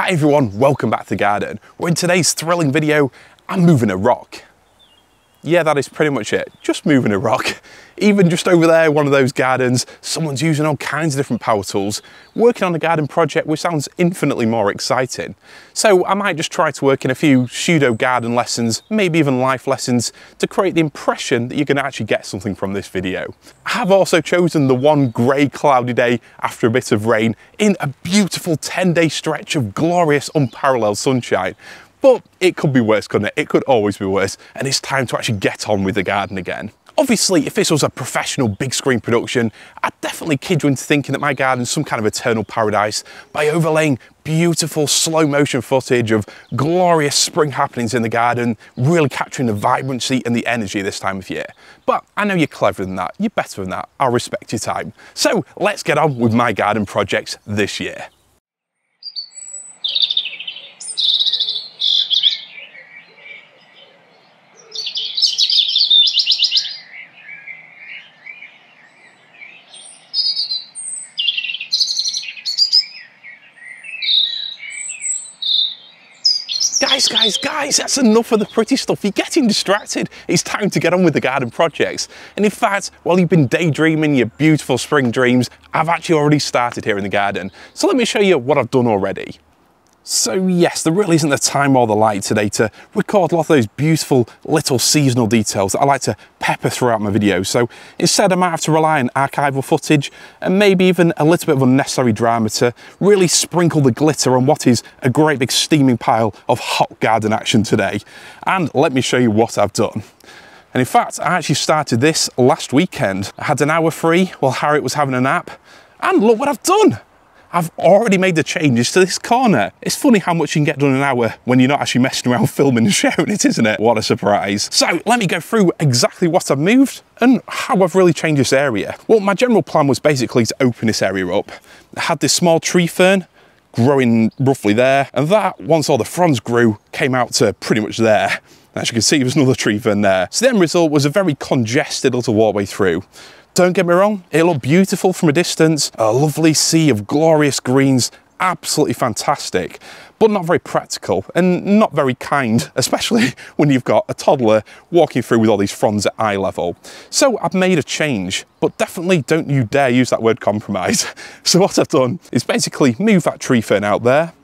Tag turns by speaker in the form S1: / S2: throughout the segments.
S1: Hi everyone, welcome back to the garden, where in today's thrilling video, I'm moving a rock. Yeah, that is pretty much it, just moving a rock. Even just over there, one of those gardens, someone's using all kinds of different power tools, working on a garden project which sounds infinitely more exciting. So I might just try to work in a few pseudo garden lessons, maybe even life lessons, to create the impression that you're going to actually get something from this video. I have also chosen the one grey cloudy day after a bit of rain in a beautiful 10-day stretch of glorious unparalleled sunshine. But it could be worse, couldn't it? It could always be worse, and it's time to actually get on with the garden again. Obviously, if this was a professional big screen production, I'd definitely kid you into thinking that my garden's some kind of eternal paradise by overlaying beautiful slow motion footage of glorious spring happenings in the garden, really capturing the vibrancy and the energy this time of year. But I know you're cleverer than that, you're better than that, I'll respect your time. So let's get on with my garden projects this year. Guys, that's enough of the pretty stuff. You're getting distracted. It's time to get on with the garden projects. And in fact, while you've been daydreaming your beautiful spring dreams, I've actually already started here in the garden. So let me show you what I've done already. So yes, there really isn't the time or the light today to record a lot of those beautiful little seasonal details that I like to pepper throughout my videos. So instead I might have to rely on archival footage and maybe even a little bit of unnecessary drama to really sprinkle the glitter on what is a great big steaming pile of hot garden action today. And let me show you what I've done. And in fact, I actually started this last weekend. I had an hour free while Harriet was having a nap. And look what I've done. I've already made the changes to this corner. It's funny how much you can get done in an hour when you're not actually messing around filming and sharing it, isn't it? What a surprise. So let me go through exactly what I've moved and how I've really changed this area. Well, my general plan was basically to open this area up. I had this small tree fern growing roughly there, and that, once all the fronds grew, came out to pretty much there. As you can see, there's another tree fern there. So the end result was a very congested little walkway through. Don't get me wrong, it looked beautiful from a distance, a lovely sea of glorious greens, absolutely fantastic, but not very practical and not very kind, especially when you've got a toddler walking through with all these fronds at eye level. So I've made a change, but definitely don't you dare use that word compromise. So what I've done is basically move that tree fern out there.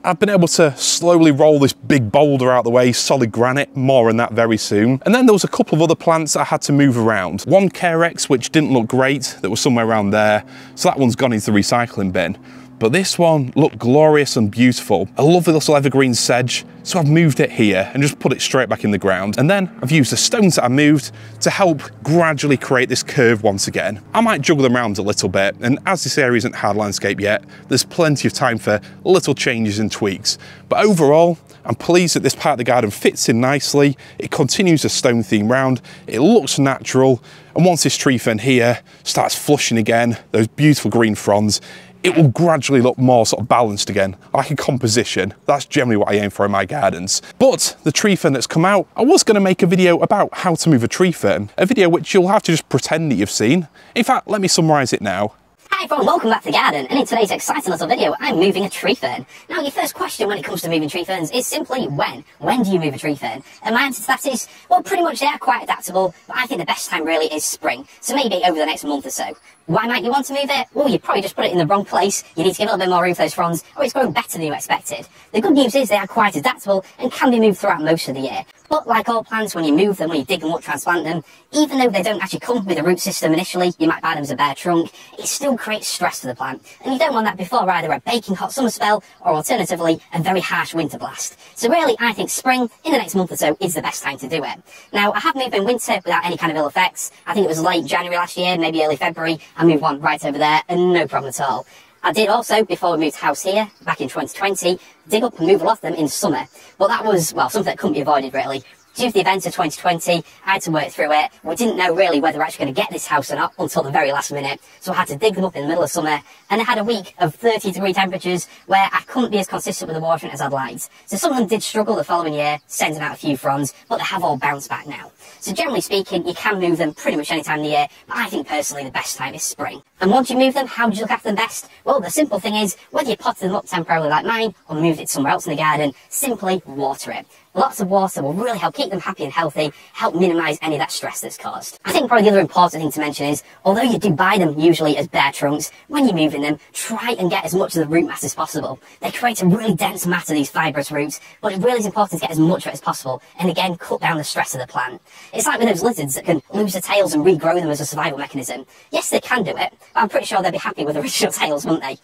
S1: I've been able to slowly roll this big boulder out the way, solid granite, more on that very soon. And then there was a couple of other plants I had to move around. One Carex, which didn't look great, that was somewhere around there. So that one's gone into the recycling bin. But this one looked glorious and beautiful. A lovely little evergreen sedge. So I've moved it here and just put it straight back in the ground. And then I've used the stones that I moved to help gradually create this curve once again. I might juggle them around a little bit. And as this area isn't hard landscape yet, there's plenty of time for little changes and tweaks. But overall, I'm pleased that this part of the garden fits in nicely. It continues a stone theme round. It looks natural. And once this tree fern here starts flushing again, those beautiful green fronds, it will gradually look more sort of balanced again, like a composition. That's generally what I aim for in my gardens. But the tree fern that's come out, I was going to make a video about how to move a tree fern, a video which you'll have to just pretend that you've seen. In fact, let me summarise it now.
S2: Hi everyone, welcome back to the garden, and in today's exciting little video, I'm moving a tree fern. Now, your first question when it comes to moving tree ferns is simply when? When do you move a tree fern? And my answer to that is, well, pretty much they are quite adaptable, but I think the best time really is spring. So maybe over the next month or so. Why might you want to move it? Well, you probably just put it in the wrong place, you need to give it a little bit more room for those fronds, or it's growing better than you expected. The good news is they are quite adaptable and can be moved throughout most of the year. But like all plants, when you move them, when you dig them up, transplant them, even though they don't actually come with a root system initially, you might buy them as a bare trunk, it still creates stress for the plant. And you don't want that before either a baking hot summer spell, or alternatively, a very harsh winter blast. So really, I think spring, in the next month or so, is the best time to do it. Now, I have moved in winter without any kind of ill effects. I think it was late January last year, maybe early February, I moved one right over there, and no problem at all. I did also, before we moved house here, back in 2020, dig up and move a lot of them in summer. But that was, well, something that couldn't be avoided really. Due to the events of 2020, I had to work through it. We didn't know really whether we're actually going to get this house or not until the very last minute. So I had to dig them up in the middle of summer, and I had a week of 30-degree temperatures where I couldn't be as consistent with the watering as I'd liked. So some of them did struggle the following year, sending out a few fronds, but they have all bounced back now. So generally speaking, you can move them pretty much any time of the year, but I think personally the best time is spring. And once you move them, how do you look after them best? Well, the simple thing is, whether you potted them up temporarily like mine, or moved it somewhere else in the garden, simply water it. Lots of water will really help keep them happy and healthy, help minimise any of that stress that's caused. I think probably the other important thing to mention is, although you do buy them usually as bare trunks, when you're moving them, try and get as much of the root mass as possible. They create a really dense matter, these fibrous roots, but it really is important to get as much of it as possible, and again, cut down the stress of the plant. It's like with those lizards that can lose their tails and regrow them as a survival mechanism. Yes, they can do it, but I'm pretty sure they'd be happy with original tails, wouldn't they?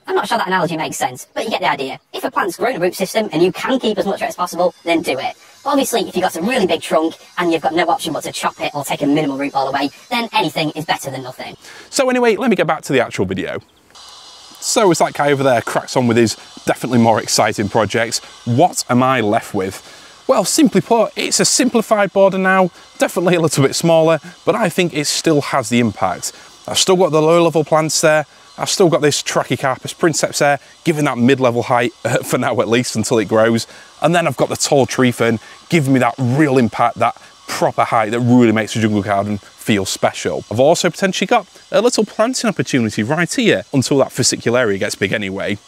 S2: I'm not sure that analogy makes sense, but you get the idea. If a plant's grown a root system and you can keep as much of it as possible, then do it. Obviously, if you've got a really big trunk and you've got no option but to chop it or take a minimal root ball away, then anything is better than nothing.
S1: So anyway, let me get back to the actual video. So as that guy over there cracks on with his definitely more exciting projects, what am I left with? Well, simply put, it's a simplified border now, definitely a little bit smaller, but I think it still has the impact. I've still got the low level plants there, I've still got this Trachycarpus princeps there, giving that mid-level height, for now at least, until it grows. And then I've got the tall tree fern, giving me that real impact, that proper height that really makes the jungle garden feel special. I've also potentially got a little planting opportunity right here, until that fascicle area gets big anyway.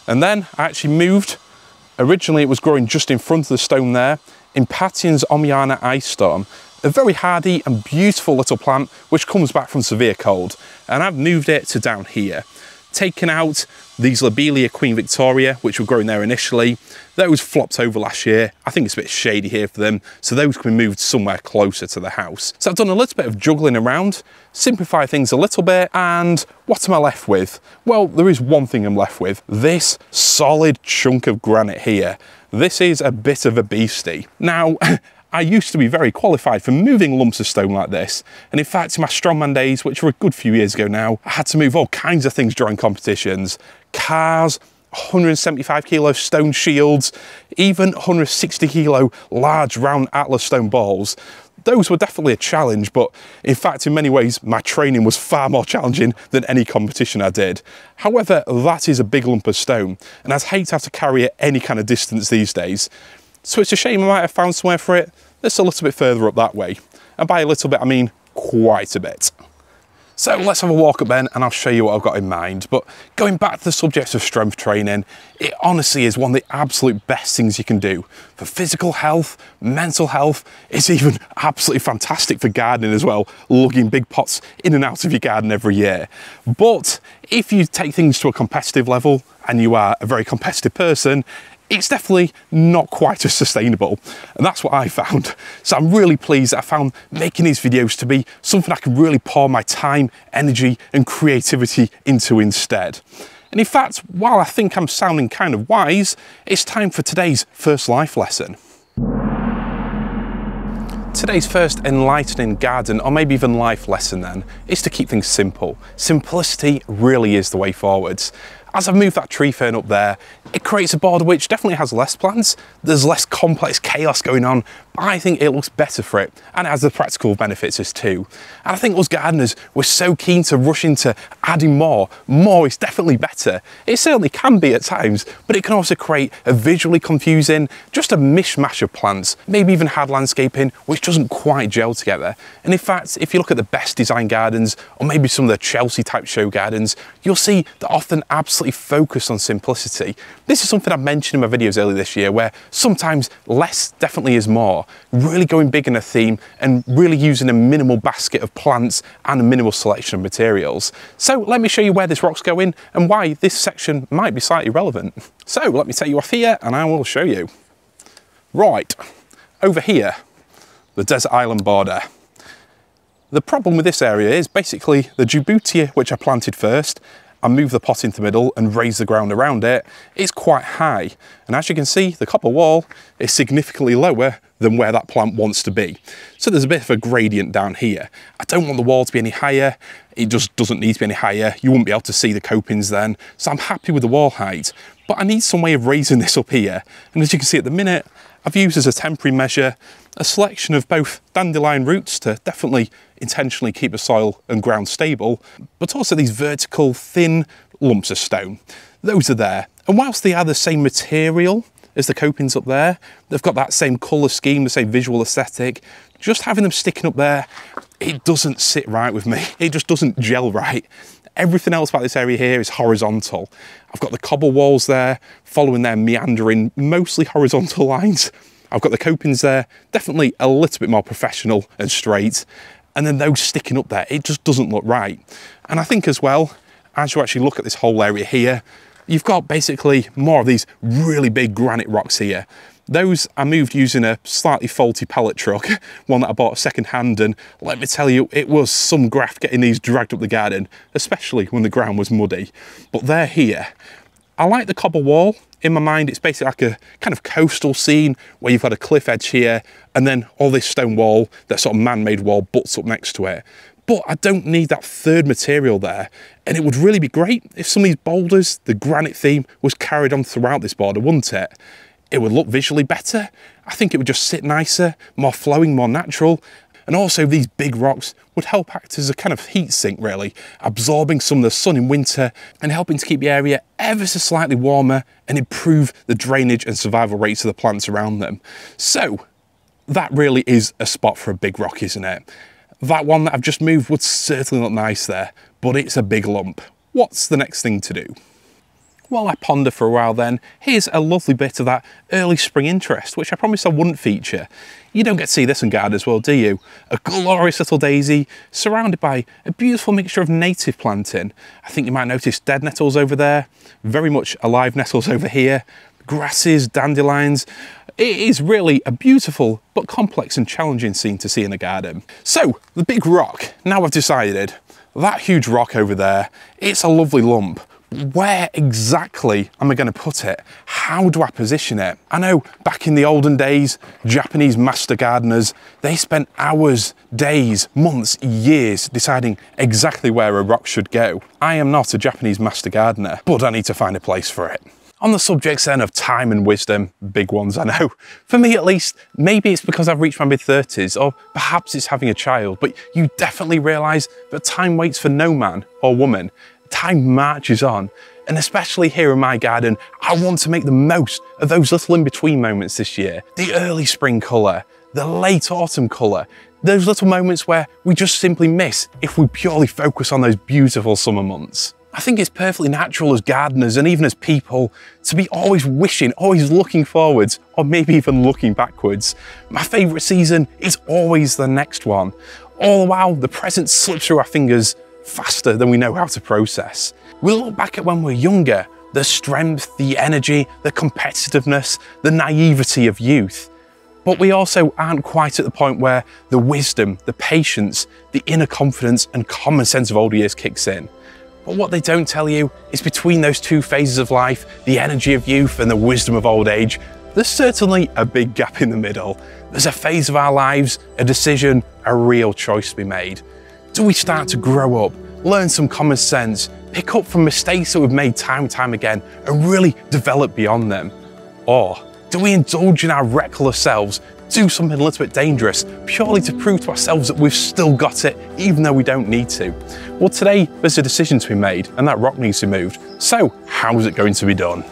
S1: And then I actually moved. Originally it was growing just in front of the stone there, Impatiens Omiana Ice Storm. A very hardy and beautiful little plant which comes back from severe cold, and I've moved it to down here. Taken out these Lobelia Queen Victoria, which were growing there initially. Those flopped over last year. I think it's a bit shady here for them, so those can be moved somewhere closer to the house. So I've done a little bit of juggling around, simplify things a little bit, and what am I left with? Well, there is one thing I'm left with. This solid chunk of granite here. This is a bit of a beastie. Now, I used to be very qualified for moving lumps of stone like this, and in fact in my strongman days, which were a good few years ago now, I had to move all kinds of things during competitions. Cars, 175 kilo stone shields, even 160 kilo large round Atlas stone balls. Those were definitely a challenge, but in fact in many ways my training was far more challenging than any competition I did. However, that is a big lump of stone, and I'd hate to have to carry it any kind of distance these days. So it's a shame I might have found somewhere for it that's a little bit further up that way. And by a little bit, I mean quite a bit. So let's have a walk up then and I'll show you what I've got in mind. But going back to the subject of strength training, it honestly is one of the absolute best things you can do for physical health, mental health. It's even absolutely fantastic for gardening as well, lugging big pots in and out of your garden every year. But if you take things to a competitive level and you are a very competitive person, it's definitely not quite as sustainable, and that's what I found. So I'm really pleased that I found making these videos to be something I can really pour my time, energy and creativity into instead. And in fact, while I think I'm sounding kind of wise, it's time for today's first life lesson. Today's first enlightening garden, or maybe even life lesson then, is to keep things simple. Simplicity really is the way forwards. As I've moved that tree fern up there, it creates a border which definitely has less plants, there's less complex chaos going on, but I think it looks better for it, and it has the practical benefits as too. And I think us gardeners, we're so keen to rush into adding more. More is definitely better. It certainly can be at times, but it can also create a visually confusing, just a mishmash of plants, maybe even hard landscaping, which doesn't quite gel together. And in fact, if you look at the best design gardens, or maybe some of the Chelsea type show gardens, you'll see they're often absolutely focused on simplicity. This is something I've mentioned in my videos earlier this year, where sometimes less definitely is more. Really going big in a theme and really using a minimal basket of plants and a minimal selection of materials. So let me show you where this rock's going and why this section might be slightly relevant. So let me take you off here and I will show you. Right, over here, the desert island border. The problem with this area is basically the Djibouti, which I planted first, I moved the pot into the middle and raised the ground around it, is quite high. And as you can see, the copper wall is significantly lower than where that plant wants to be. So there's a bit of a gradient down here. I don't want the wall to be any higher. It just doesn't need to be any higher. You wouldn't be able to see the copings then. So I'm happy with the wall height, but I need some way of raising this up here. And as you can see at the minute, I've used as a temporary measure a selection of both dandelion roots to definitely intentionally keep the soil and ground stable, but also these vertical thin lumps of stone. Those are there, and whilst they are the same material as the copings up there, they've got that same colour scheme, the same visual aesthetic. Just having them sticking up there, it doesn't sit right with me. It just doesn't gel right. Everything else about this area here is horizontal. I've got the cobble walls there, following their meandering, mostly horizontal lines. I've got the copings there, definitely a little bit more professional and straight. And then those sticking up there, it just doesn't look right. And I think as well, as you actually look at this whole area here, you've got basically more of these really big granite rocks here. Those I moved using a slightly faulty pallet truck, one that I bought second hand, and let me tell you, it was some graft getting these dragged up the garden, especially when the ground was muddy. But they're here. I like the cobble wall. In my mind, it's basically like a kind of coastal scene where you've got a cliff edge here, and then all this stone wall, that sort of man-made wall, butts up next to it. But I don't need that third material there. And it would really be great if some of these boulders, the granite theme, was carried on throughout this border, wouldn't it? It would look visually better. I think it would just sit nicer, more flowing, more natural. And also these big rocks would help act as a kind of heat sink, really, absorbing some of the sun in winter and helping to keep the area ever so slightly warmer and improve the drainage and survival rates of the plants around them. So that really is a spot for a big rock, isn't it? That one that I've just moved would certainly look nice there, but it's a big lump. What's the next thing to do? While I ponder for a while then, here's a lovely bit of that early spring interest, which I promised I wouldn't feature. You don't get to see this in garden as well, do you? A glorious little daisy, surrounded by a beautiful mixture of native planting. I think you might notice dead nettles over there, very much alive nettles over here, grasses, dandelions. It is really a beautiful but complex and challenging scene to see in a garden. So, the big rock. Now I've decided, that huge rock over there, it's a lovely lump. Where exactly am I going to put it? How do I position it? I know back in the olden days, Japanese master gardeners, they spent hours, days, months, years deciding exactly where a rock should go. I am not a Japanese master gardener, but I need to find a place for it. On the subjects then of time and wisdom, big ones I know, for me at least, maybe it's because I've reached my mid-30s, or perhaps it's having a child, but you definitely realise that time waits for no man or woman. Time marches on, and especially here in my garden, I want to make the most of those little in-between moments this year. The early spring colour, the late autumn colour, those little moments where we just simply miss if we purely focus on those beautiful summer months. I think it's perfectly natural as gardeners and even as people to be always wishing, always looking forwards, or maybe even looking backwards. My favourite season is always the next one. All the while, the present slips through our fingers faster than we know how to process. We look back at when we're younger, the strength, the energy, the competitiveness, the naivety of youth. But we also aren't quite at the point where the wisdom, the patience, the inner confidence and common sense of older years kicks in. But what they don't tell you is between those two phases of life, the energy of youth and the wisdom of old age, there's certainly a big gap in the middle. There's a phase of our lives, a decision, a real choice to be made. Do we start to grow up, learn some common sense, pick up from mistakes that we've made time and time again and really develop beyond them? Or do we indulge in our reckless selves, do something a little bit dangerous, purely to prove to ourselves that we've still got it, even though we don't need to? Well, today there's a decision to be made and that rock needs to be moved. So how is it going to be done?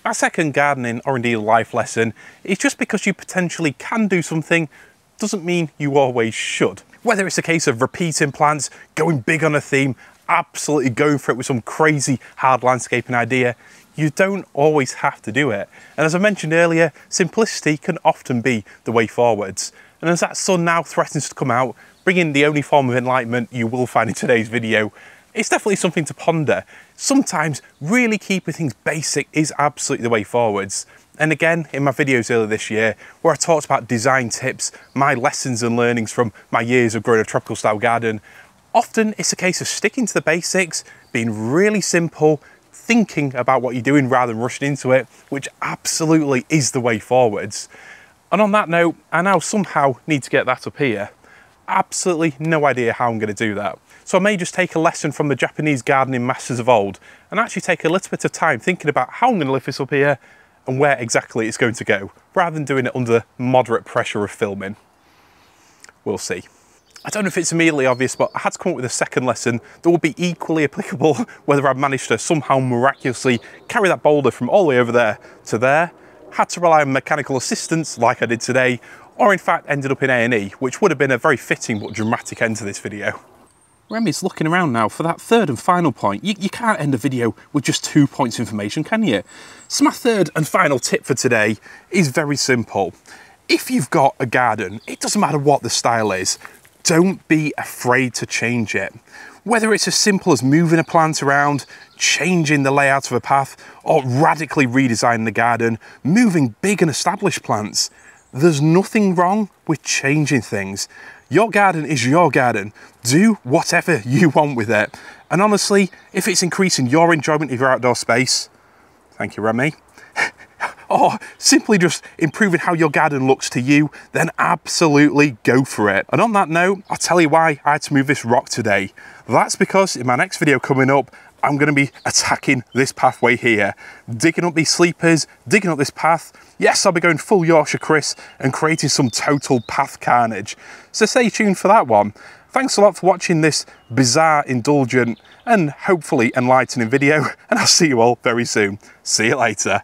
S1: Our second gardening or indeed life lesson is just because you potentially can do something doesn't mean you always should. Whether it's a case of repeating plants, going big on a theme, absolutely going for it with some crazy hard landscaping idea, you don't always have to do it. And as I mentioned earlier, simplicity can often be the way forwards. And as that sun now threatens to come out, bringing the only form of enlightenment you will find in today's video, it's definitely something to ponder. Sometimes really keeping things basic is absolutely the way forwards. And again, in my videos earlier this year, where I talked about design tips, my lessons and learnings from my years of growing a tropical style garden, often it's a case of sticking to the basics, being really simple, thinking about what you're doing rather than rushing into it, which absolutely is the way forwards. And on that note, I now somehow need to get that up here. Absolutely no idea how I'm going to do that. So I may just take a lesson from the Japanese gardening masters of old and actually take a little bit of time thinking about how I'm going to lift this up here and where exactly it's going to go, rather than doing it under moderate pressure of filming. We'll see. I don't know if it's immediately obvious, but I had to come up with a second lesson that will be equally applicable whether I've managed to somehow miraculously carry that boulder from all the way over there to there, had to rely on mechanical assistance like I did today, or in fact ended up in A&E, which would have been a very fitting but dramatic end to this video. Remy's looking around now for that third and final point. You can't end a video with just 2 points of information, can you? So my third and final tip for today is very simple. If you've got a garden, it doesn't matter what the style is, don't be afraid to change it. Whether it's as simple as moving a plant around, changing the layout of a path, or radically redesigning the garden, moving big and established plants, there's nothing wrong with changing things. Your garden is your garden. Do whatever you want with it. And honestly, if it's increasing your enjoyment of your outdoor space, thank you, Remy, or simply just improving how your garden looks to you, then absolutely go for it. And on that note, I'll tell you why I had to move this rock today. That's because in my next video coming up, I'm going to be attacking this pathway here, digging up these sleepers, digging up this path. Yes, I'll be going full Yorkshire Chris and creating some total path carnage. So stay tuned for that one. Thanks a lot for watching this bizarre, indulgent, and hopefully enlightening video, and I'll see you all very soon. See you later.